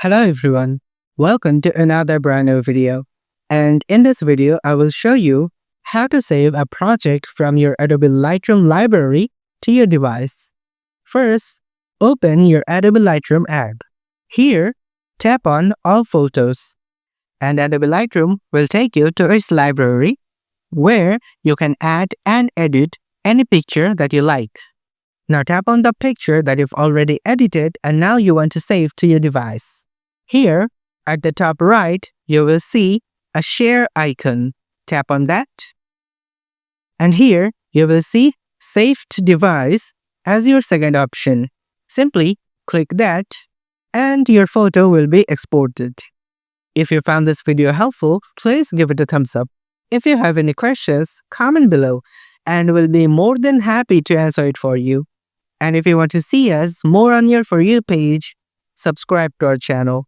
Hello everyone, welcome to another brand new video. And in this video, I will show you how to save a project from your Adobe Lightroom library to your device. First, open your Adobe Lightroom app. Here, tap on All Photos, and Adobe Lightroom will take you to its library where you can add and edit any picture that you like. Now tap on the picture that you've already edited and now you want to save to your device. Here, at the top right, you will see a share icon. Tap on that. And here, you will see Save to Device as your second option. Simply click that and your photo will be exported. If you found this video helpful, please give it a thumbs up. If you have any questions, comment below and we'll be more than happy to answer it for you. And if you want to see us more on your For You page, subscribe to our channel.